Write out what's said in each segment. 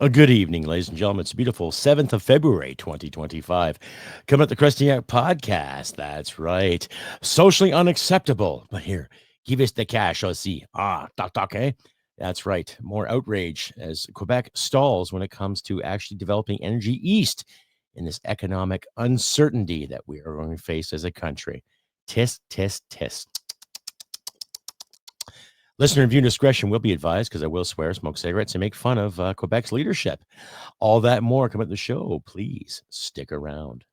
A good evening, ladies and gentlemen. It's a beautiful 7th of February, 2025. Coming at the Crusty podcast. That's right. Socially unacceptable. But here, give us the cash, aussi. Eh? That's right. More outrage as Quebec stalls when it comes to actually developing energy east in this economic uncertainty that we are going to face as a country. Tisk, tisk, tisk. Listener and viewer discretion will be advised because I will swear, smoke cigarettes, and make fun of Quebec's leadership. All that and more come at the show. Please stick around.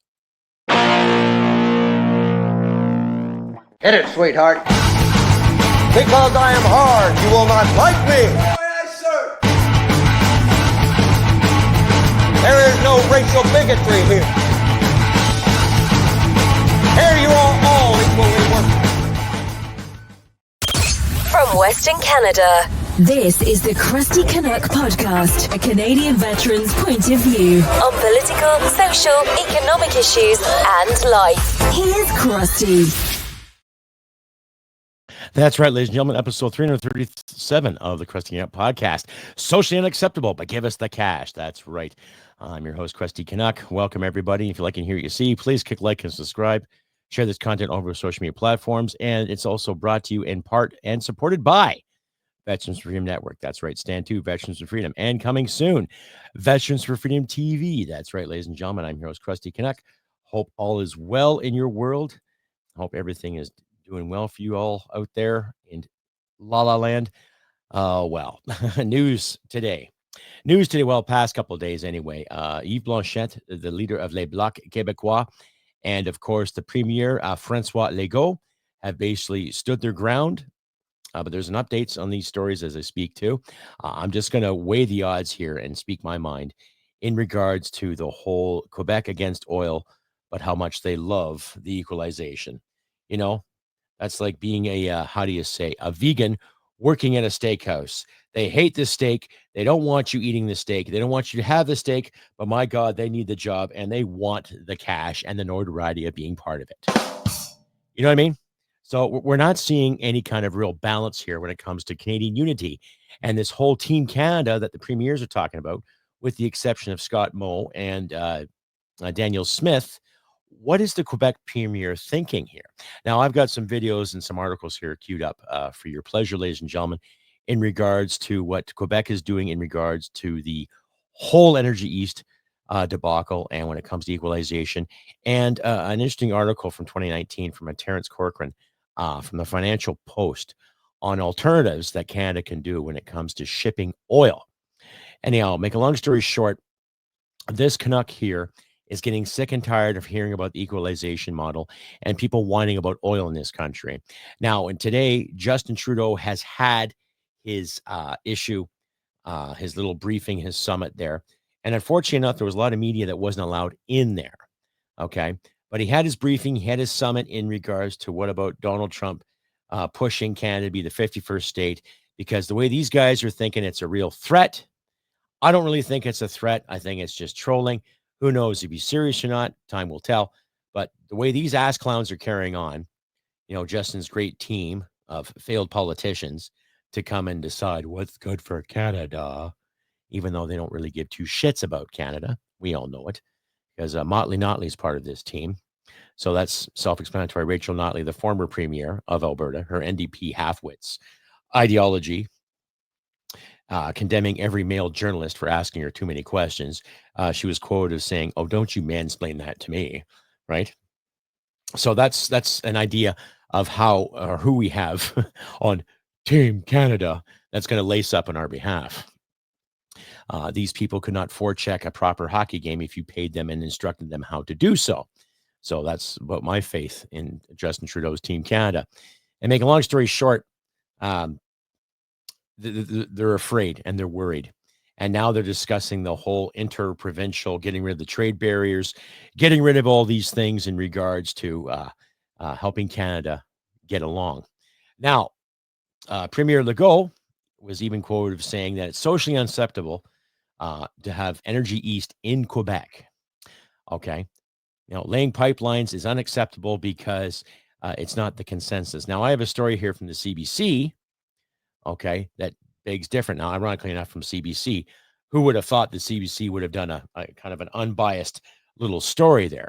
Hit it, sweetheart. Because I am hard, you will not like me. Yes, sir. There is no racial bigotry here. Here you are all equally worthless. From Western Canada, this is the Crusty Canuck podcast, a Canadian veteran's point of view on political, social, economic issues, and life. Here's Crusty. That's right, ladies and gentlemen, episode 337 of the Crusty Canuck podcast. Socially unacceptable, but give us the cash. That's right. I'm your host, Crusty Canuck. Welcome, everybody. If you like and hear what you see, please click like and subscribe. Share this content over social media platforms, and it's also brought to you in part and supported by Veterans for Freedom Network. That's right, Stand 2, Veterans for Freedom. And coming soon, Veterans for Freedom TV. That's right, ladies and gentlemen, I'm your host, Crusty Canuck. Hope all is well in your world. Hope everything is doing well for you all out there in La La Land. Well, news today, well, past couple of days anyway. Yves Blanchette, the leader of Les Blocs Québécois, and, of course, the Premier, François Legault, have basically stood their ground. But there's an updates on these stories as I speak to. I'm just going to weigh the odds here and speak my mind in regards to the whole Quebec against oil, but how much they love the equalization. You know, that's like being a, how do you say, a vegan working at a steakhouse. They hate the steak. They don't want you eating the steak. They don't want you to have the steak, but my God, they need the job and they want the cash and the notoriety of being part of it. You know what I mean? So we're not seeing any kind of real balance here when it comes to Canadian unity and this whole Team Canada that the premiers are talking about, with the exception of Scott Moe and Daniel Smith. What is the Quebec Premier thinking here? Now, I've got some videos and some articles here queued up for your pleasure, ladies and gentlemen, in regards to what Quebec is doing in regards to the whole Energy East debacle and when it comes to equalization. And an interesting article from 2019 from Terence Corcoran from the Financial Post on alternatives that Canada can do when it comes to shipping oil. Anyhow, make a long story short, this Canuck here is getting sick and tired of hearing about the equalization model and people whining about oil in this country. Now, and today, Justin Trudeau has had his issue, his little briefing, his summit there. And unfortunately enough, there was a lot of media that wasn't allowed in there. Okay. But he had his briefing, he had his summit in regards to what about Donald Trump pushing Canada to be the 51st state, because the way these guys are thinking, it's a real threat. I don't really think it's a threat. I think it's just trolling. Who knows if he's serious or not? Time will tell. But the way these ass clowns are carrying on, you know, Justin's great team of failed politicians to come and decide what's good for Canada, even though they don't really give two shits about Canada. We all know it, because Motley Notley is part of this team. So that's self-explanatory. Rachel Notley, the former premier of Alberta, her NDP half-wits ideology, condemning every male journalist for asking her too many questions. She was quoted as saying, "Oh, don't you mansplain that to me," right? So that's an idea of how or who we have on Team Canada that's going to lace up on our behalf. These people could not forecheck a proper hockey game if you paid them and instructed them how to do so. So that's about my faith in Justin Trudeau's Team Canada. And make a long story short, they're afraid and they're worried. And now they're discussing the whole interprovincial, getting rid of the trade barriers, getting rid of all these things in regards to helping Canada get along. Now, Premier Legault was even quoted of saying that it's socially unacceptable to have Energy East in Quebec. Okay. You know, laying pipelines is unacceptable because it's not the consensus. Now, I have a story here from the CBC, okay, that begs different. Now, ironically enough, from CBC, Who would have thought the CBC would have done a kind of an unbiased little story there,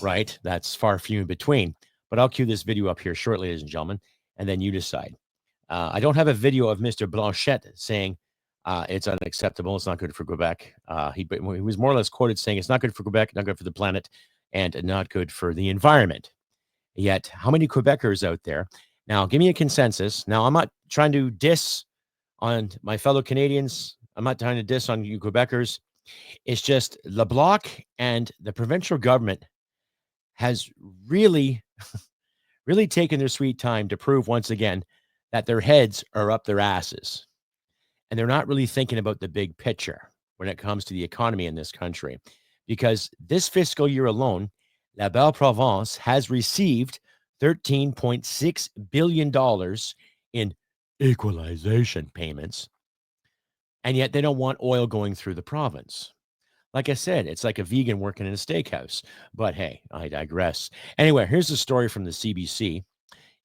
right? That's far few in between. But I'll cue this video up here shortly, ladies and gentlemen, and then you decide. I don't have a video of Mr. Blanchet saying it's unacceptable. It's not good for Quebec. He was more or less quoted saying it's not good for Quebec, not good for the planet, and not good for the environment. Yet, how many Quebecers out there? Now, give me a consensus. Now, I'm not trying to diss on my fellow Canadians. I'm not trying to diss on you Quebecers. It's just the Bloc and the provincial government has really, really taken their sweet time to prove once again that their heads are up their asses. And they're not really thinking about the big picture when it comes to the economy in this country. Because this fiscal year alone, La Belle Province has received $13.6 billion in equalization payments. And yet they don't want oil going through the province. Like I said, it's like a vegan working in a steakhouse. But hey, I digress. Anyway, here's the story from the CBC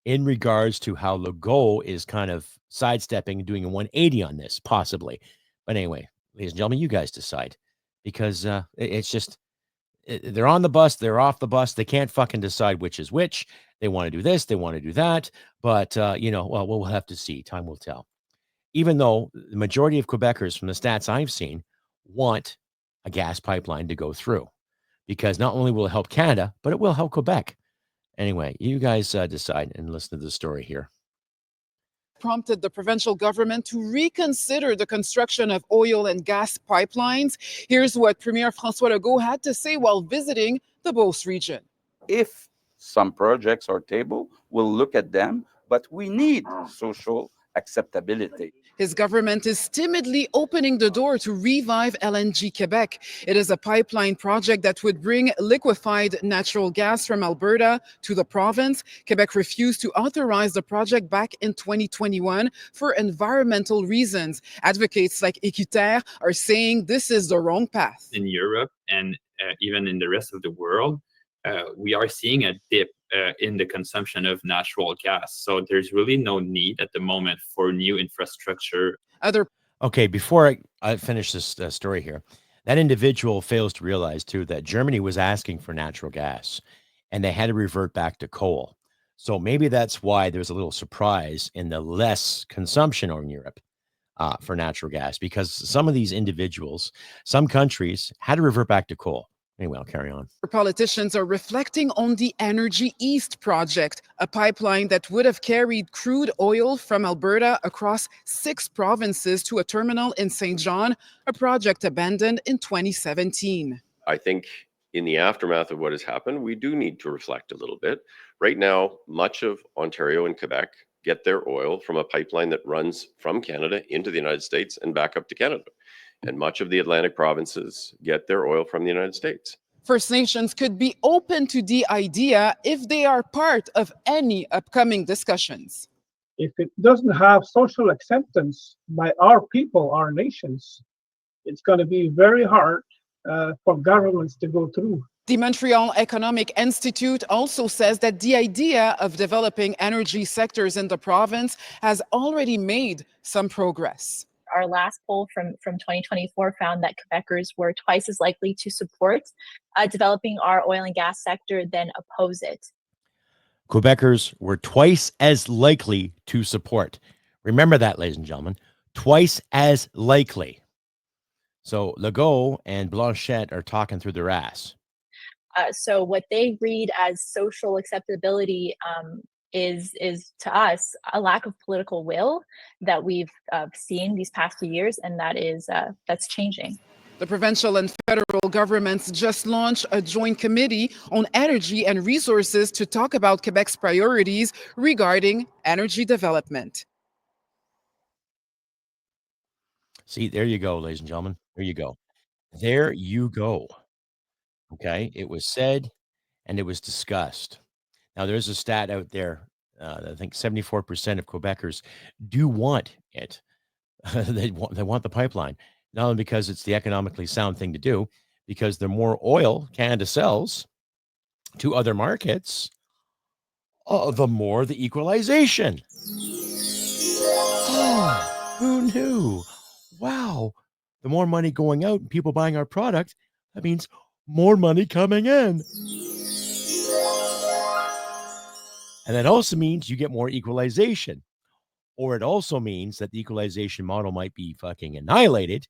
in regards to how Legault is kind of sidestepping and doing a 180 on this, possibly. But anyway, ladies and gentlemen, you guys decide. Because it's just, they're on the bus, they're off the bus. They can't fucking decide which is which. They want to do this, they want to do that. But, well, we'll have to see. Time will tell. Even though the majority of Quebecers, from the stats I've seen, want a gas pipeline to go through. Because not only will it help Canada, but it will help Quebec. Anyway, you guys decide and listen to the story here. Prompted the provincial government to reconsider the construction of oil and gas pipelines. Here's what Premier François Legault had to say while visiting the Beauce region. If some projects are tabled, we'll look at them, but we need social acceptability. His government is timidly opening the door to revive LNG Quebec. It is a pipeline project that would bring liquefied natural gas from Alberta to the province. Quebec refused to authorize the project back in 2021 for environmental reasons. Advocates like Équiterre are saying this is the wrong path. In Europe and even in the rest of the world, we are seeing a dip in the consumption of natural gas. So there's really no need at the moment for new infrastructure. Okay, before I finish this story here, that individual fails to realize, too, that Germany was asking for natural gas and they had to revert back to coal. So maybe that's why there's a little surprise in the less consumption in Europe for natural gas, because some of these individuals, some countries had to revert back to coal. Anyway, I'll carry on. Politicians are reflecting on the Energy East project, a pipeline that would have carried crude oil from Alberta across 6 provinces to a terminal in St. John, a project abandoned in 2017. I think in the aftermath of what has happened, we do need to reflect a little bit. Right now, much of Ontario and Quebec get their oil from a pipeline that runs from Canada into the United States and back up to Canada. And much of the Atlantic provinces get their oil from the United States. First Nations could be open to the idea if they are part of any upcoming discussions. If it doesn't have social acceptance by our people, our nations, it's going to be very hard for governments to go through. The Montreal Economic Institute also says that the idea of developing energy sectors in the province has already made some progress. Our last poll from 2024 found that Quebecers were twice as likely to support developing our oil and gas sector than oppose it. Quebecers were twice as likely to support. Remember that, ladies and gentlemen, twice as likely. So Legault and Blanchet are talking through their ass. So what they read as social acceptability is to us a lack of political will that we've seen these past few years, and that's changing. The provincial and federal governments just launched a joint committee on energy and resources to talk about Quebec's priorities regarding energy development. See, there you go, ladies and gentlemen. There you go. There you go. Okay, it was said and it was discussed. Now, there's a stat out there. I think 74% of Quebecers do want it. They want the pipeline, not only because it's the economically sound thing to do, because the more oil Canada sells to other markets, the more the equalization. Oh, who knew? Wow, the more money going out and people buying our product, that means more money coming in. And that also means you get more equalization. Or it also means that the equalization model might be fucking annihilated,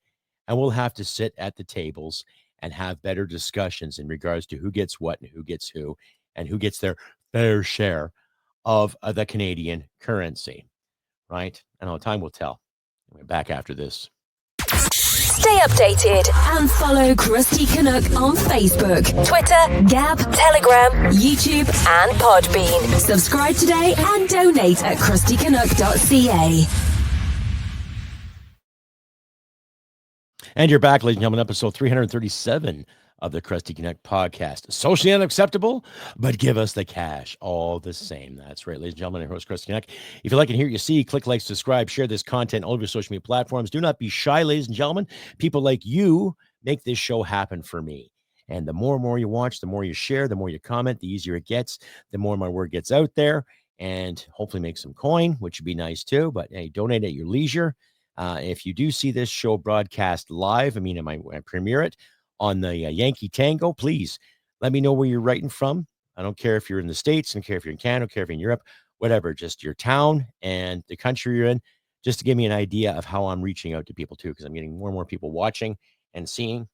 and we'll have to sit at the tables and have better discussions in regards to who gets what and who gets who and who gets their fair share of the Canadian currency, right? I know time will tell. We're back after this. Stay updated and follow Crusty Canuck on Facebook, Twitter, Gab, Telegram, YouTube, and Podbean. Subscribe today and donate at crustycanuck.ca. And you're back, ladies and gentlemen, episode 337 of the Crusty Canuck podcast. Socially unacceptable, but give us the cash all the same. That's right, ladies and gentlemen, your host, Crusty Canuck. If you like and hear what you see, click like, subscribe, share this content on all of your social media platforms. Do not be shy, ladies and gentlemen. People like you make this show happen for me. And the more and more you watch, the more you share, the more you comment, the easier it gets, the more my word gets out there, and hopefully make some coin, which would be nice too. But hey, donate at your leisure. If you do see this show broadcast live, I premiere it on the Yankee Tango, please let me know where you're writing from. I don't care if you're in the States, I don't care if you're in Canada, I don't care if you're in Europe, whatever, just your town and the country you're in, just to give me an idea of how I'm reaching out to people too, because I'm getting more and more people watching and seeing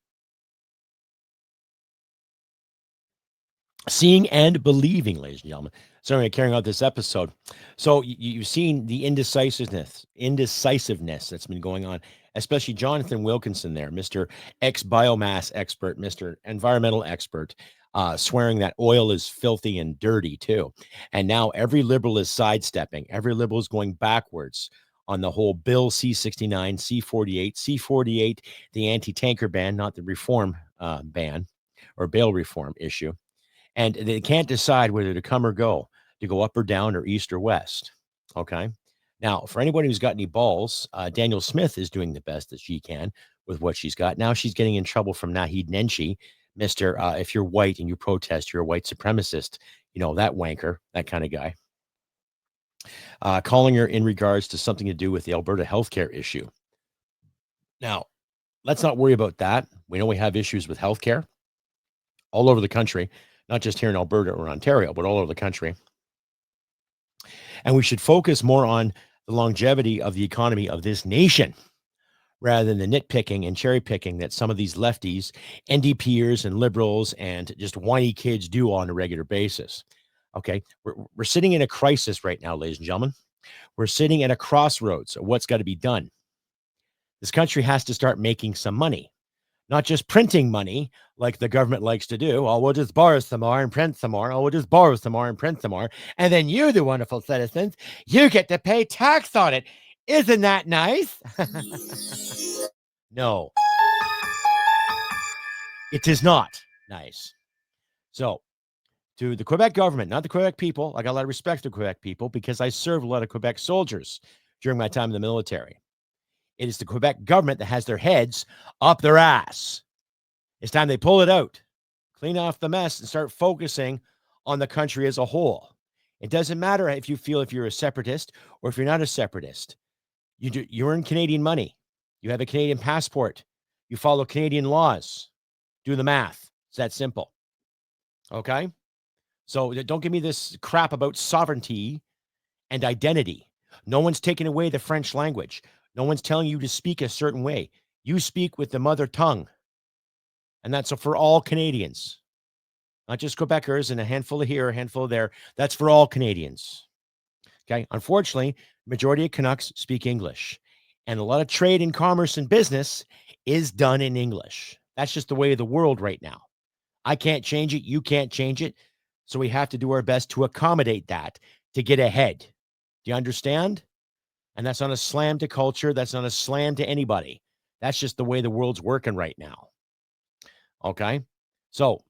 and believing, ladies and gentlemen. So anyway, carrying out this episode. So you've seen the indecisiveness that's been going on, especially Jonathan Wilkinson there, Mr. Ex-biomass expert, Mr. environmental expert, swearing that oil is filthy and dirty too. And now every liberal is sidestepping. Every liberal is going backwards on the whole Bill C-69, C-48, C-48, the anti-tanker ban, not the reform ban or bail reform issue. And they can't decide whether to come or go, to go up or down or east or west. Okay. Now, for anybody who's got any balls, Daniel Smith is doing the best that she can with what she's got. Now she's getting in trouble from Naheed Nenshi, Mr. If you're white and you protest, you're a white supremacist. You know, that wanker, that kind of guy. Calling her in regards to something to do with the Alberta healthcare issue. Now, let's not worry about that. We know we have issues with healthcare all over the country. Not just here in Alberta or Ontario, but all over the country. And we should focus more on the longevity of the economy of this nation rather than the nitpicking and cherry picking that some of these lefties, NDPers and liberals and just whiny kids do on a regular basis. Okay. We're sitting in a crisis right now, ladies and gentlemen. We're sitting at a crossroads of what's got to be done. This country has to start making some money. Not just printing money like the government likes to do. Oh, we'll just borrow some more and print some more. Oh, we'll just borrow some more and print some more. And then you, the wonderful citizens, you get to pay tax on it. Isn't that nice? No. It is not nice. So, to the Quebec government, not the Quebec people, I got a lot of respect for the Quebec people because I served a lot of Quebec soldiers during my time in the military. It is the Quebec government that has their heads up their ass. It's time they pull it out, clean off the mess, and start focusing on the country as a whole. It doesn't matter if you're a separatist or if you're not a separatist. You earn Canadian money. You have a Canadian passport. You follow Canadian laws. Do the math. It's that simple. Okay? So don't give me this crap about sovereignty and identity. No one's taking away the French language. No one's telling you to speak a certain way. You speak with the mother tongue. And that's for all Canadians. Not just Quebecers and a handful of here, a handful of there. That's for all Canadians. Okay. Unfortunately, majority of Canucks speak English. And a lot of trade and commerce and business is done in English. That's just the way of the world right now. I can't change it. You can't change it. So we have to do our best to accommodate that to get ahead. Do you understand? And that's not a slam to culture. That's not a slam to anybody. That's just the way the world's working right now. Okay. So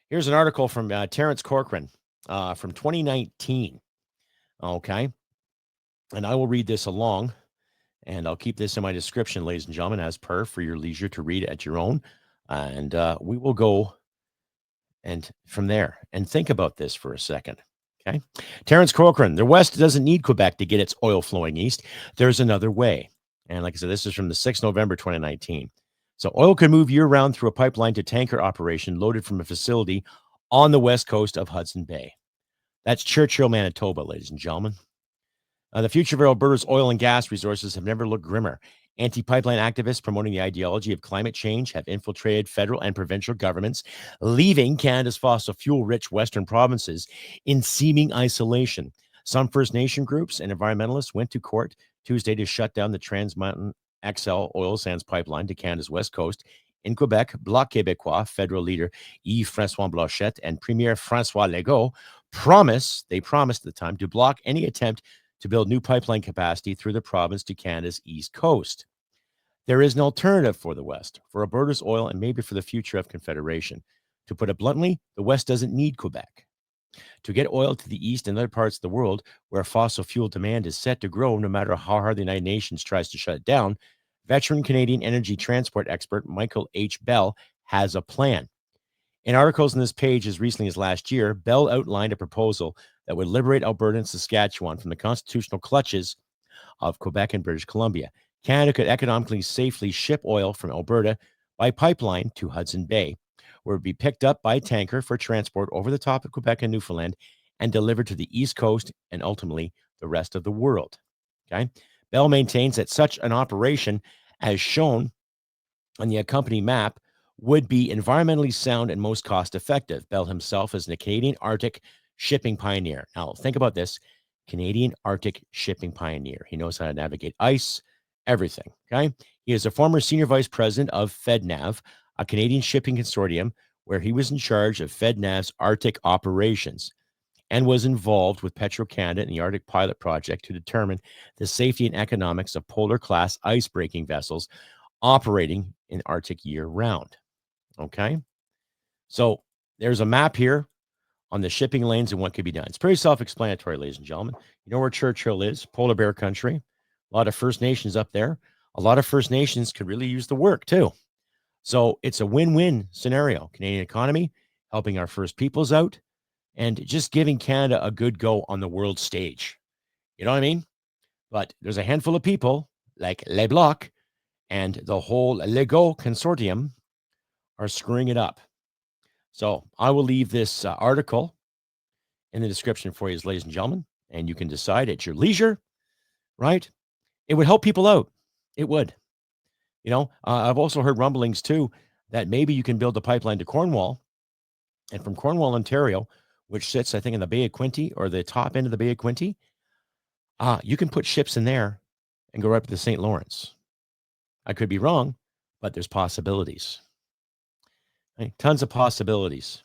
here's an article from Terrence Corcoran from 2019. Okay. And I will read this along and I'll keep this in my description, ladies and gentlemen, as per for your leisure to read at your own. And we will go and from there and think about this for a second. Okay. Terrence Corcoran, the West doesn't need Quebec to get its oil flowing east. There's another way. And like I said, this is from the 6th November 2019. So oil could move year-round through a pipeline to tanker operation loaded from a facility on the west coast of Hudson Bay. That's Churchill, Manitoba, ladies and gentlemen. The future of Alberta's oil and gas resources have never looked grimmer. Anti-pipeline activists promoting the ideology of climate change have infiltrated federal and provincial governments, leaving Canada's fossil fuel-rich western provinces in seeming isolation. Some First Nation groups and environmentalists went to court Tuesday to shut down the Trans Mountain XL oil sands pipeline to Canada's west coast. In Quebec, Bloc Québécois federal leader Yves-François Blanchet and Premier François Legault promised at the time to block any attempt to build new pipeline capacity through the province to Canada's east coast. There is an alternative for the West, for Alberta's oil, and maybe for the future of Confederation. To put it bluntly, the West doesn't need Quebec. To get oil to the east and other parts of the world where fossil fuel demand is set to grow no matter how hard the United Nations tries to shut it down, veteran Canadian energy transport expert Michael H. Bell has a plan. In articles on this page as recently as last year, Bell outlined a proposal that would liberate Alberta and Saskatchewan from the constitutional clutches of Quebec and British Columbia. Canada could economically safely ship oil from Alberta by pipeline to Hudson Bay, where it would be picked up by tanker for transport over the top of Quebec and Newfoundland and delivered to the East Coast and ultimately the rest of the world. Okay. Bell maintains that such an operation, as shown on the accompanying map, would be environmentally sound and most cost-effective. Bell himself is a Canadian Arctic shipping pioneer. Now, think about this. Canadian Arctic shipping pioneer. He knows how to navigate ice, everything, okay? He is a former senior vice president of FedNav, a Canadian shipping consortium where he was in charge of FedNav's Arctic operations and was involved with Petro-Canada in the Arctic pilot project to determine the safety and economics of polar-class ice-breaking vessels operating in Arctic year-round. Okay, so there's a map here on the shipping lanes and what could be done. It's pretty self-explanatory, ladies and gentlemen. You know where Churchill is, polar bear country. A lot of First Nations up there. A lot of First Nations could really use the work too. So it's a win-win scenario. Canadian economy, helping our First Peoples out, and just giving Canada a good go on the world stage. You know what I mean? But there's a handful of people like Les Blocs and the whole Legault consortium are screwing it up. So I will leave this article in the description for you, ladies and gentlemen, and you can decide at your leisure, right? It would help people out. It would. You know, I've also heard rumblings too that maybe you can build a pipeline to Cornwall, and from Cornwall, Ontario, which sits, I think, in the Bay of Quinte or the top end of the Bay of Quinte, you can put ships in there and go right up to the St. Lawrence. I could be wrong, but there's possibilities. Right? Tons of possibilities.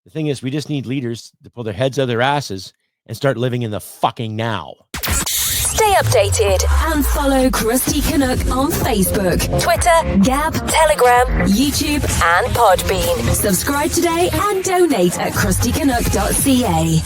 The thing is, we just need leaders to pull their heads out of their asses and start living in the fucking now. Stay updated and follow Crusty Canuck on Facebook, Twitter, Gab, Telegram, YouTube, and Podbean. Subscribe today and donate at crustycanuck.ca.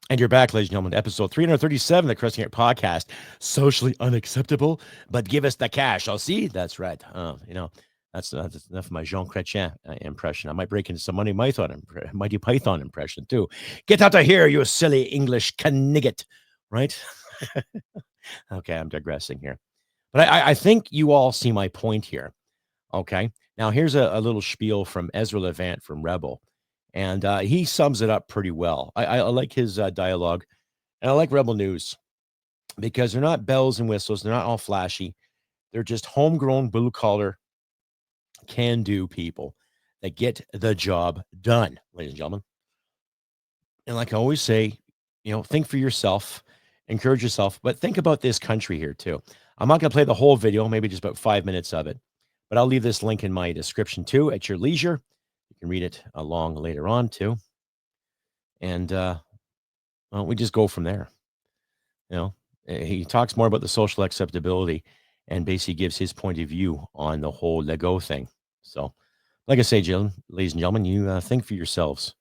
And you're back, ladies and gentlemen, to episode 337 of the Crusty Canuck podcast. Socially unacceptable, but give us the cash. I'll see. That's right. You know, that's enough of my Jean Chrétien impression. I might break into some Monty Python impression too. Get out of here, you silly English canigget. Right? Okay, I'm digressing here. But I think you all see my point here. Okay. Now, here's a little spiel from Ezra Levant from Rebel. And he sums it up pretty well. I like his dialogue. And I like Rebel News because they're not bells and whistles. They're not all flashy. They're just homegrown, blue-collar, can-do people that get the job done, ladies and gentlemen. And like I always say, you know, think for yourself, encourage yourself, but think about this country here too. I'm not going to play the whole video, maybe just about 5 minutes of it, but I'll leave this link in my description too at your leisure. You can read it along later on too. And well, we just go from there. You know, he talks more about the social acceptability and basically gives his point of view on the whole Legault thing. So, like I say, ladies and gentlemen, you think for yourselves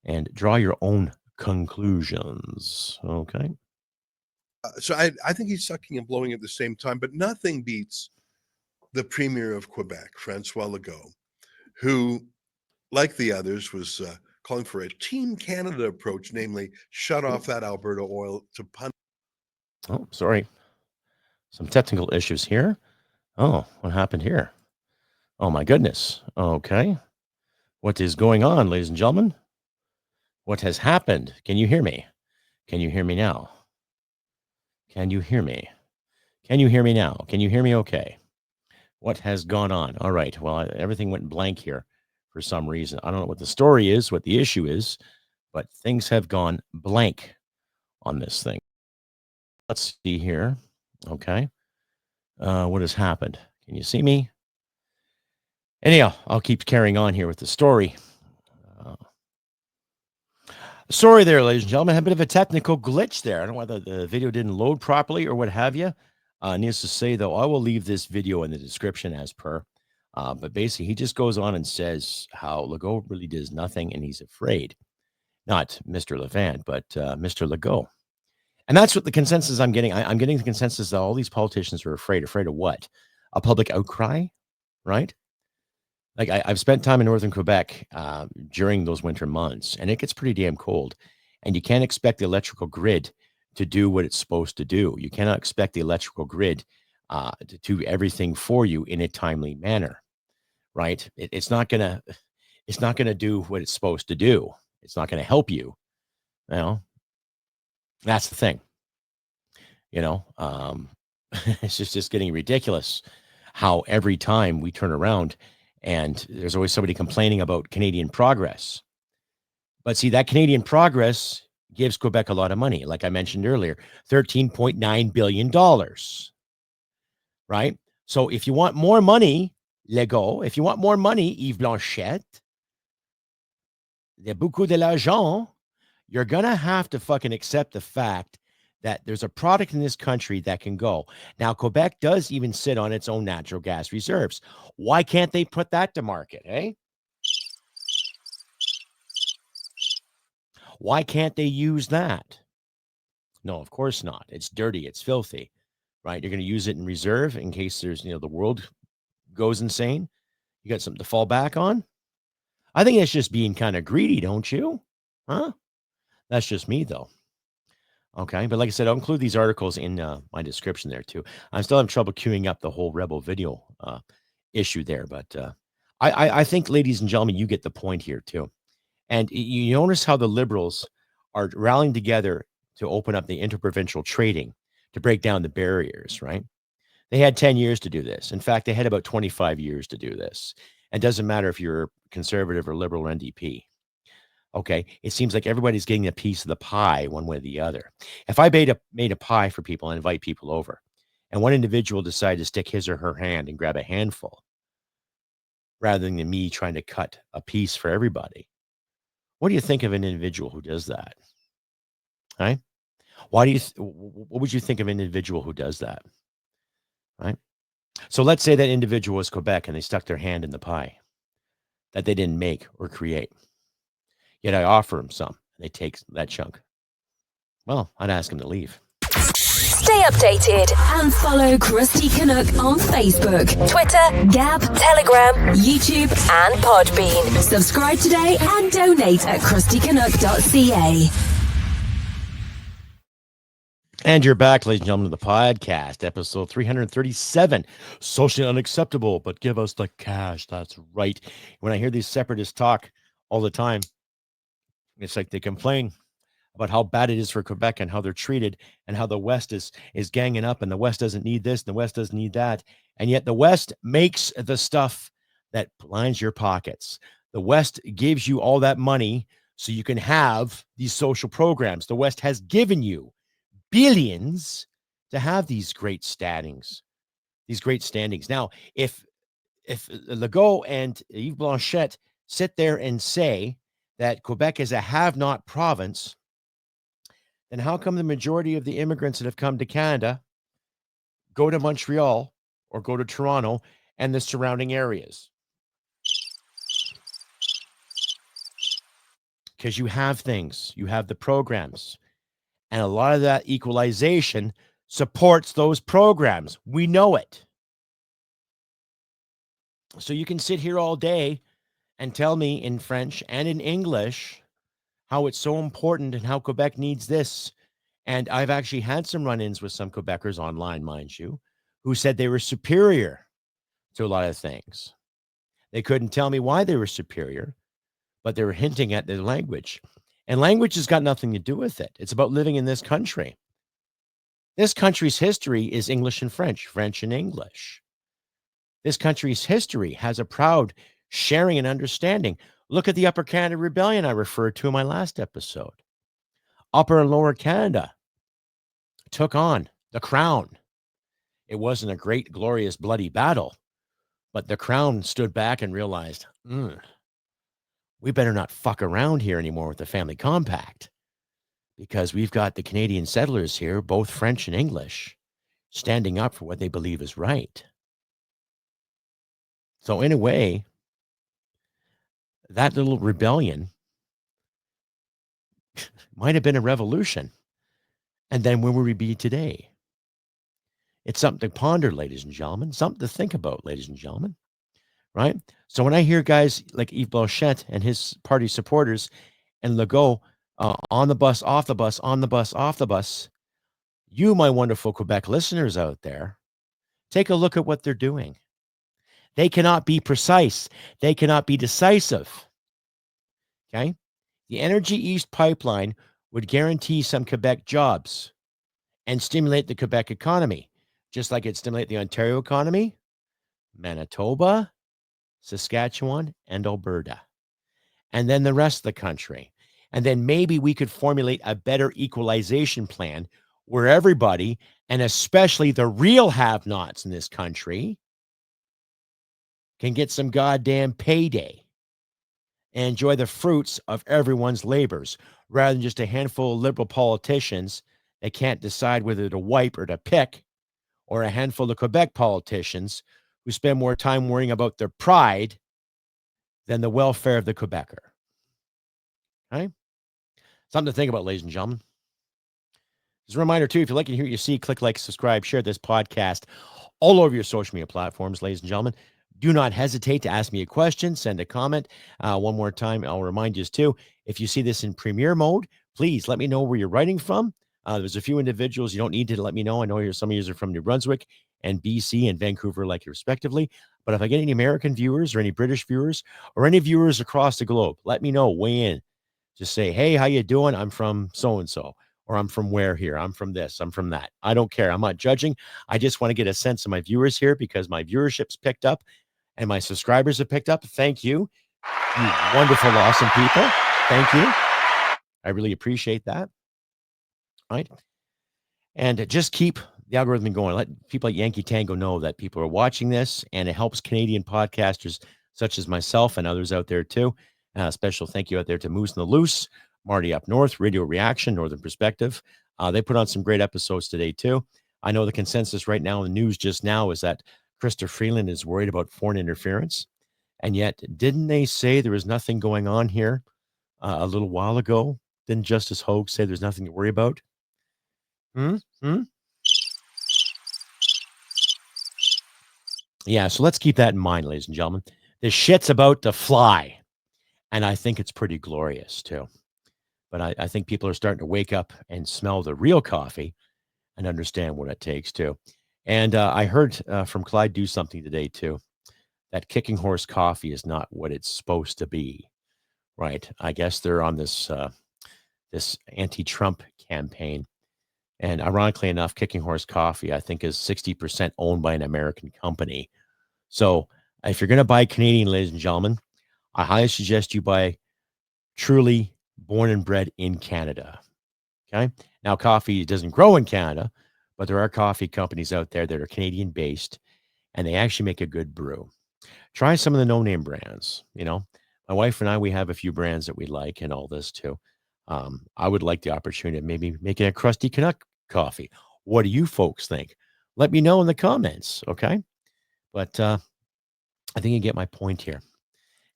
and draw your own conclusions. Okay. So I think he's sucking and blowing at the same time, but nothing beats the Premier of Quebec, François Legault, who, like the others, was calling for a Team Canada approach, namely shut off that Alberta oil to punish Oh, sorry. Some technical issues here. Oh, what happened here? Oh, my goodness. Okay. What is going on, ladies and gentlemen? What has happened? Can you hear me? Can you hear me now? Can you hear me? Can you hear me now? Can you hear me okay? What has gone on? All right. Well, everything went blank here for some reason. I don't know what the story is, what the issue is, but things have gone blank on this thing. Let's see here. Okay. What has happened? Can you see me? Anyhow, I'll keep carrying on here with the story. Sorry there, ladies and gentlemen. I had a bit of a technical glitch there. I don't know whether the video didn't load properly or what have you. Needless to say, though, I will leave this video in the description as per. But basically, he just goes on and says how Legault really does nothing and he's afraid. Not Mr. Levant, but Mr. Legault. And that's what the consensus I'm getting. I'm getting the consensus that all these politicians are afraid. Afraid of what? A public outcry, right? Like I've spent time in northern Quebec during those winter months, and it gets pretty damn cold. And you can't expect the electrical grid to do what it's supposed to do. You cannot expect the electrical grid to do everything for you in a timely manner, right? It's not gonna do what it's supposed to do. It's not gonna help you. You know, that's the thing. You know, it's just getting ridiculous how every time we turn around and there's always somebody complaining about Canadian progress. But see, that Canadian progress gives Quebec a lot of money. Like I mentioned earlier, $13.9 billion, right? So if you want more money, Legault, if you want more money, Yves Blanchette, de beaucoup de l'argent, you're going to have to fucking accept the fact that there's a product in this country that can go. Now, Quebec does even sit on its own natural gas reserves. Why can't they put that to market, eh? Why can't they use that? No, of course not. It's dirty. It's filthy, right? You're going to use it in reserve in case there's, the world goes insane. You got something to fall back on? I think it's just being kind of greedy, don't you? Huh? That's just me, though. Okay, but like I said, I'll include these articles in my description there too. I'm still having trouble queuing up the whole Rebel video issue there, but I think, ladies and gentlemen, you get the point here too. And you notice how the Liberals are rallying together to open up the interprovincial trading to break down the barriers, right? They had 10 years to do this. In fact, they had about 25 years to do this. It doesn't matter if you're conservative or liberal or NDP. Okay, it seems like everybody's getting a piece of the pie one way or the other. If I made a pie for people and invite people over, and one individual decided to stick his or her hand and grab a handful, rather than me trying to cut a piece for everybody, what do you think of an individual who does that? Right? What would you think of an individual who does that? Right? So let's say that individual was Quebec and they stuck their hand in the pie that they didn't make or create. Yet I offer them some. They take that chunk. Well, I'd ask them to leave. Stay updated and follow Crusty Canuck on Facebook, Twitter, Gab, Telegram, YouTube, and Podbean. Subscribe today and donate at crustycanuck.ca. And you're back, ladies and gentlemen, to the podcast, episode 337. Socially unacceptable, but give us the cash. That's right. When I hear these separatists talk all the time, it's like they complain about how bad it is for Quebec and how they're treated and how the West is ganging up and the West doesn't need this and the West doesn't need that. And yet the West makes the stuff that lines your pockets. The West gives you all that money so you can have these social programs. The West has given you billions to have these great standings. Now, if Legault and Yves Blanchette sit there and say that Quebec is a have-not province, then how come the majority of the immigrants that have come to Canada go to Montreal or go to Toronto and the surrounding areas? Because you have things, you have the programs, and a lot of that equalization supports those programs. We know it. So you can sit here all day and tell me in French and in English how it's so important and how Quebec needs this And I've actually had some run-ins with some Quebecers online, mind you, who said they were superior to a lot of things. They couldn't tell me why they were superior, but they were hinting at their language. And language has got nothing to do with it. It's about living in this country. This country's history is English and French, French and English. This country's history has a proud sharing and understanding. Look at the Upper Canada Rebellion I referred to in my last episode. Upper and Lower Canada took on the Crown. It wasn't a great, glorious, bloody battle, but the Crown stood back and realized, we better not fuck around here anymore with the family compact, because we've got the Canadian settlers here, both French and English, standing up for what they believe is right. So in a way, that little rebellion might have been a revolution. And then where would we be today? It's something to ponder, ladies and gentlemen, something to think about, ladies and gentlemen, right? So when I hear guys like Yves Blanchette and his party supporters and Legault on the bus, off the bus, on the bus, off the bus, you, my wonderful Quebec listeners out there, take a look at what they're doing. They cannot be precise. They cannot be decisive. Okay? The Energy East pipeline would guarantee some Quebec jobs and stimulate the Quebec economy, just like it stimulated the Ontario economy, Manitoba, Saskatchewan, and Alberta, and then the rest of the country. And then maybe we could formulate a better equalization plan where everybody, and especially the real have-nots in this country, can get some goddamn payday and enjoy the fruits of everyone's labors, rather than just a handful of liberal politicians that can't decide whether to wipe or to pick, or a handful of Quebec politicians who spend more time worrying about their pride than the welfare of the Quebecer. Okay? Something to think about, ladies and gentlemen. As a reminder, too, if you like to hear what you see, click like, subscribe, share this podcast all over your social media platforms, ladies and gentlemen. Do not hesitate to ask me a question, send a comment. One more time, I'll remind you, too, if you see this in premiere mode, please let me know where you're writing from. There's a few individuals you don't need to let me know. I know some of you are from New Brunswick and BC and Vancouver, like respectively. But if I get any American viewers or any British viewers or any viewers across the globe, let me know. Weigh in. Just say, hey, how you doing? I'm from so-and-so, or I'm from where here? I'm from this, I'm from that. I don't care. I'm not judging. I just want to get a sense of my viewers here, because my viewership's picked up and my subscribers have picked up. Thank you. You wonderful, awesome people. Thank you. I really appreciate that. Right. And just keep the algorithm going. Let people like Yankee Tango know that people are watching this, and it helps Canadian podcasters such as myself and others out there too. Special thank you out there to Moose and the Loose, Marty Up North, Radio Reaction, Northern Perspective. They put on some great episodes today too. I know the consensus right now in the news just now is that Chrystia Freeland is worried about foreign interference. And yet, didn't they say there was nothing going on here a little while ago? Didn't Justice Hogue say there's nothing to worry about? Yeah, so let's keep that in mind, ladies and gentlemen. This shit's about to fly, and I think it's pretty glorious, too. But I think people are starting to wake up and smell the real coffee and understand what it takes, too. And I heard from Clyde Do Something today, too, that Kicking Horse Coffee is not what it's supposed to be, right? I guess they're on this this anti-Trump campaign. And ironically enough, Kicking Horse Coffee, I think, is 60% owned by an American company. So if you're going to buy Canadian, ladies and gentlemen, I highly suggest you buy truly born and bred in Canada. Okay. Now, coffee doesn't grow in Canada, but there are coffee companies out there that are Canadian based, and they actually make a good brew. Try some of the no-name brands. You know, my wife and I, we have a few brands that we like and all this too. I would like the opportunity of maybe making a Crusty Canuck coffee. What do you folks think? Let me know in the comments, okay? But I think you get my point here.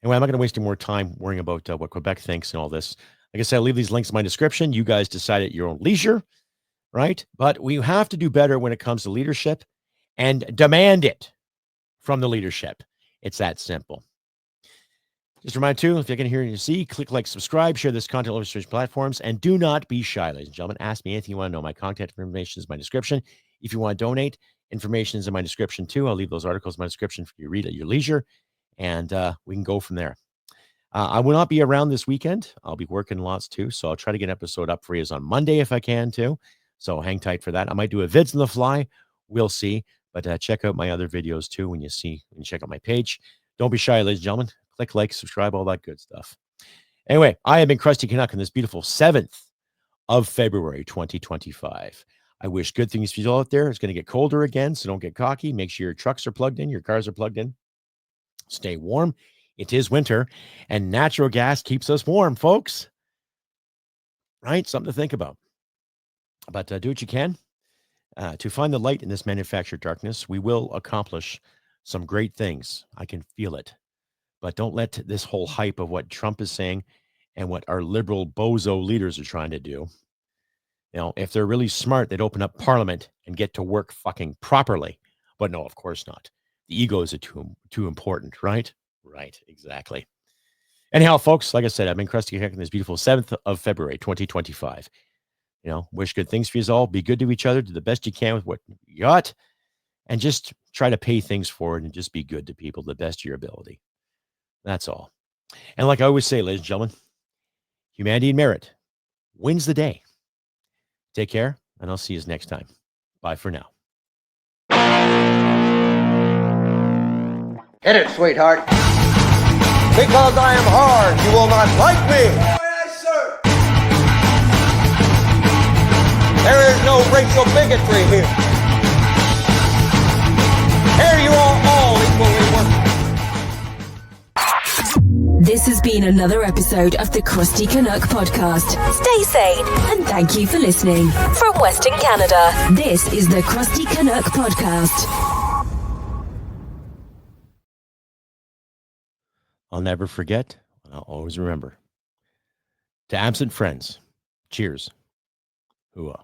Anyway, I'm not going to waste any more time worrying about what Quebec thinks and all this. Like I said, I'll leave these links in my description. You guys decide at your own leisure, right? But we have to do better when it comes to leadership and demand it from the leadership. It's that simple. Just a reminder, too, if you can hear and see, click like, subscribe, share this content on all social platforms, and do not be shy, ladies and gentlemen. Ask me anything you want to know. My contact information is in my description. If you want to donate, information is in my description, too. I'll leave those articles in my description for you to read at your leisure, and we can go from there. I will not be around this weekend. I'll be working lots, too, so I'll try to get an episode up for you on Monday if I can, too. So hang tight for that. I might do a vids on the fly. We'll see. But check out my other videos, too, when you check out my page. Don't be shy, ladies and gentlemen. Click like, subscribe, all that good stuff. Anyway, I have been Crusty Canuck on this beautiful 7th of February, 2025. I wish good things for you all out there. It's going to get colder again, so don't get cocky. Make sure your trucks are plugged in, your cars are plugged in. Stay warm. It is winter, and natural gas keeps us warm, folks. Right? Something to think about. But do what you can. To find the light in this manufactured darkness, we will accomplish some great things. I can feel it. But don't let this whole hype of what Trump is saying and what our liberal bozo leaders are trying to do. You know, if they're really smart, they'd open up Parliament and get to work fucking properly. But no, of course not. The egos are too important, right? Right, exactly. Anyhow, folks, like I said, I've been Crusty Canuck on this beautiful 7th of February, 2025. You know, wish good things for you all. Be good to each other. Do the best you can with what you got. And just try to pay things forward and just be good to people to the best of your ability. That's all. And like I always say, ladies and gentlemen, humanity and merit wins the day. Take care, and I'll see you next time. Bye for now. Hit it, sweetheart. Because I am hard, you will not like me. Yes, sir. There is no racial bigotry here. Here you are all equally worthless. This has been another episode of the Crusty Canuck podcast. Stay sane and thank you for listening. From Western Canada, this is the Crusty Canuck podcast. I'll never forget, and I'll always remember. To absent friends, cheers. Hooah.